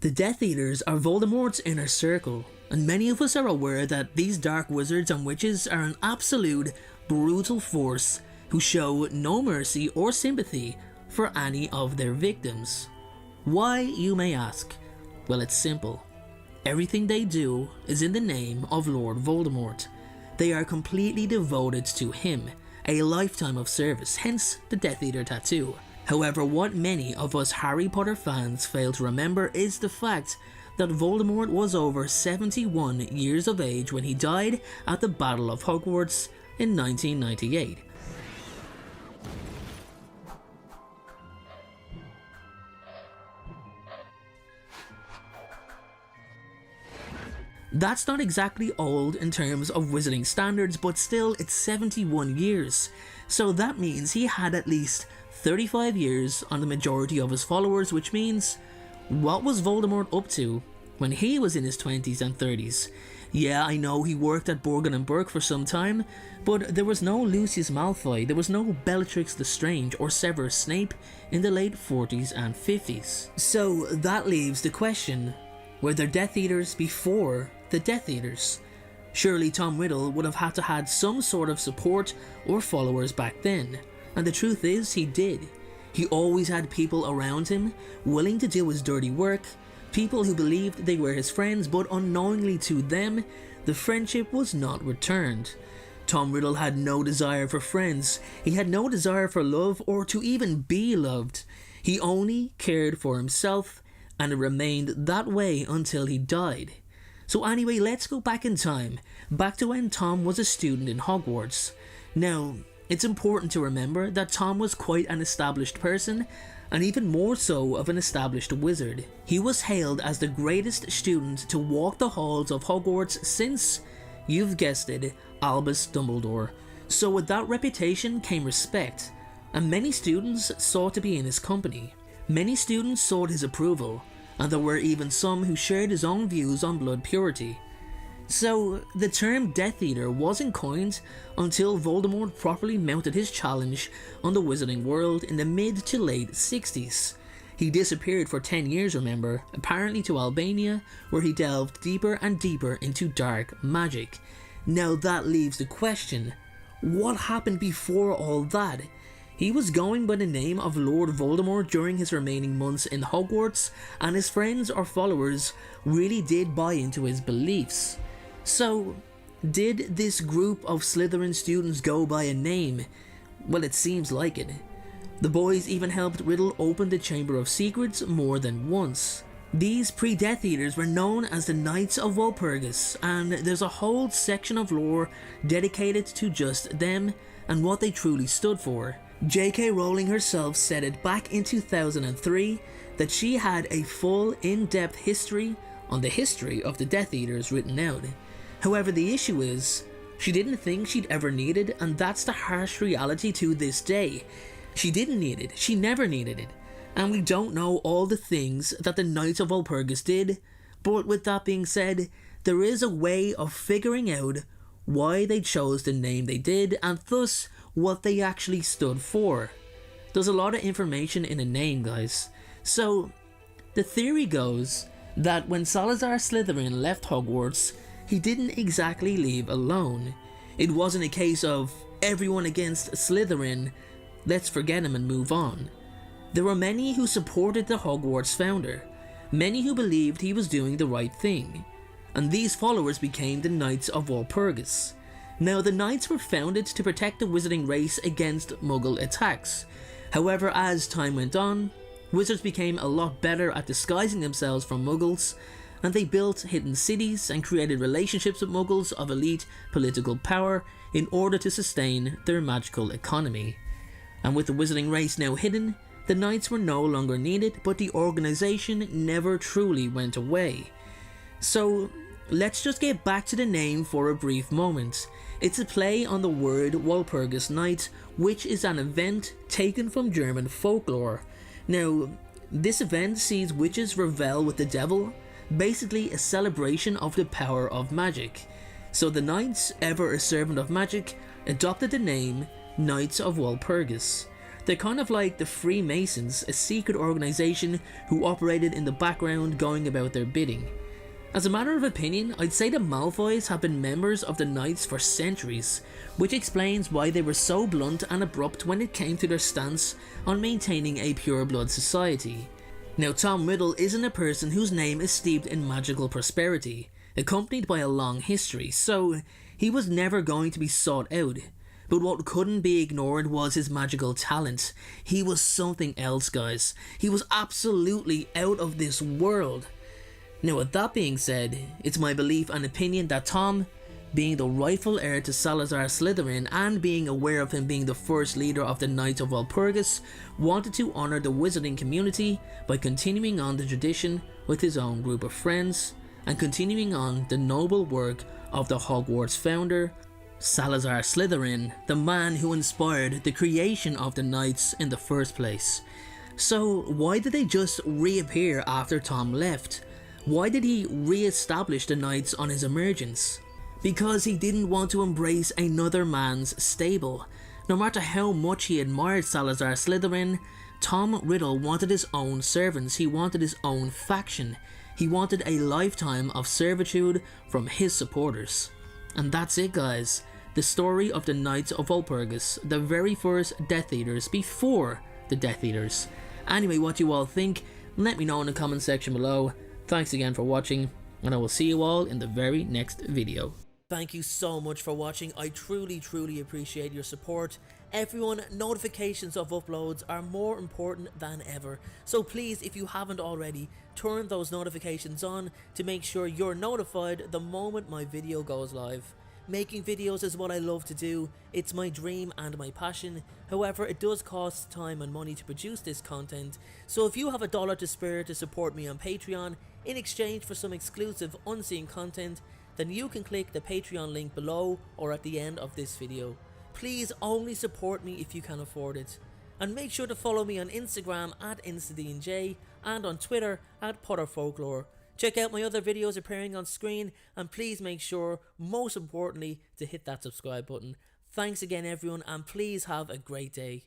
The Death Eaters are Voldemort's inner circle, and many of us are aware that these dark wizards and witches are an absolute, brutal force who show no mercy or sympathy for any of their victims. Why, you may ask? Well, it's simple. Everything they do is in the name of Lord Voldemort. They are completely devoted to him, a lifetime of service, hence the Death Eater tattoo. However, what many of us Harry Potter fans fail to remember is the fact that Voldemort was over 71 years of age when he died at the Battle of Hogwarts in 1998. That's not exactly old in terms of wizarding standards, but still it's 71 years. So that means he had at least 35 years on the majority of his followers, which means, what was Voldemort up to when he was in his 20s and 30s? Yeah, I know he worked at Borgin and Burke for some time, but there was no Lucius Malfoy, there was no Bellatrix Lestrange or Severus Snape in the late 40s and 50s. So that leaves the question, were there Death Eaters before the Death Eaters? Surely Tom Riddle would have had to had some sort of support or followers back then, and the truth is he did. He always had people around him willing to do his dirty work, people who believed they were his friends, but unknowingly to them, the friendship was not returned. Tom Riddle had no desire for friends, he had no desire for love or to even be loved. He only cared for himself, and it remained that way until he died. So anyway, let's go back in time, back to when Tom was a student in Hogwarts. Now, it's important to remember that Tom was quite an established person, and even more so of an established wizard. He was hailed as the greatest student to walk the halls of Hogwarts since, you've guessed it, Albus Dumbledore. So with that reputation came respect, and many students sought to be in his company. Many students sought his approval, and there were even some who shared his own views on blood purity. So the term Death Eater wasn't coined until Voldemort properly mounted his challenge on the wizarding world in the mid to late 60s. He disappeared for 10 years, remember, apparently to Albania, where he delved deeper and deeper into dark magic. Now that leaves the question, what happened before all that? He was going by the name of Lord Voldemort during his remaining months in Hogwarts, and his friends or followers really did buy into his beliefs. So, did this group of Slytherin students go by a name? Well, it seems like it. The boys even helped Riddle open the Chamber of Secrets more than once. These pre-Death Eaters were known as the Knights of Walpurgis, and there's a whole section of lore dedicated to just them and what they truly stood for. J.K. Rowling herself said it back in 2003 that she had a full in-depth history on the history of the Death Eaters written out. However, the issue is, she didn't think she'd ever need it, and that's the harsh reality to this day. She didn't need it, she never needed it, and we don't know all the things that the Knights of Walpurgis did, but with that being said, there is a way of figuring out why they chose the name they did, and thus what they actually stood for. There's a lot of information in a name, guys. So, the theory goes that when Salazar Slytherin left Hogwarts, he didn't exactly leave alone. It wasn't a case of everyone against Slytherin, let's forget him and move on. There were many who supported the Hogwarts founder, many who believed he was doing the right thing, and these followers became the Knights of Walpurgis. Now, the Knights were founded to protect the wizarding race against Muggle attacks. However, as time went on, wizards became a lot better at disguising themselves from Muggles, and they built hidden cities and created relationships with Muggles of elite political power in order to sustain their magical economy. And with the wizarding race now hidden, the Knights were no longer needed, but the organisation never truly went away. So, let's just get back to the name for a brief moment. It's a play on the word Walpurgis Night, which is an event taken from German folklore. Now, this event sees witches revel with the devil, basically a celebration of the power of magic. So the Knights, ever a servant of magic, adopted the name Knights of Walpurgis. They're kind of like the Freemasons, a secret organisation who operated in the background going about their bidding. As a matter of opinion, I'd say the Malfoys have been members of the Knights for centuries, which explains why they were so blunt and abrupt when it came to their stance on maintaining a pure-blood society. Now, Tom Riddle isn't a person whose name is steeped in magical prosperity, accompanied by a long history, so he was never going to be sought out. But what couldn't be ignored was his magical talent. He was something else, guys. He was absolutely out of this world. Now, with that being said, it's my belief and opinion that Tom, being the rightful heir to Salazar Slytherin and being aware of him being the first leader of the Knights of Walpurgis, wanted to honour the wizarding community by continuing on the tradition with his own group of friends and continuing on the noble work of the Hogwarts founder, Salazar Slytherin, the man who inspired the creation of the Knights in the first place. So why did they just reappear after Tom left? Why did he re-establish the Knights on his emergence? Because he didn't want to embrace another man's stable. No matter how much he admired Salazar Slytherin, Tom Riddle wanted his own servants, he wanted his own faction. He wanted a lifetime of servitude from his supporters. And that's it, guys. The story of the Knights of Walpurgis, the very first Death Eaters before the Death Eaters. Anyway, what you all think, let me know in the comment section below. Thanks again for watching, and I will see you all in the very next video. Thank you so much for watching. I truly appreciate your support. Everyone, notifications of uploads are more important than ever. So please, if you haven't already, turn those notifications on to make sure you're notified the moment my video goes live. Making videos is what I love to do. It's my dream and my passion. However, it does cost time and money to produce this content. So if you have $1 to spare to support me on Patreon in exchange for some exclusive unseen content, then you can click the Patreon link below or at the end of this video. Please only support me if you can afford it. And make sure to follow me on Instagram at InstaDeanJ and on Twitter at PotterFolklore. Check out my other videos appearing on screen, and please make sure, most importantly, to hit that subscribe button. Thanks again everyone, and please have a great day.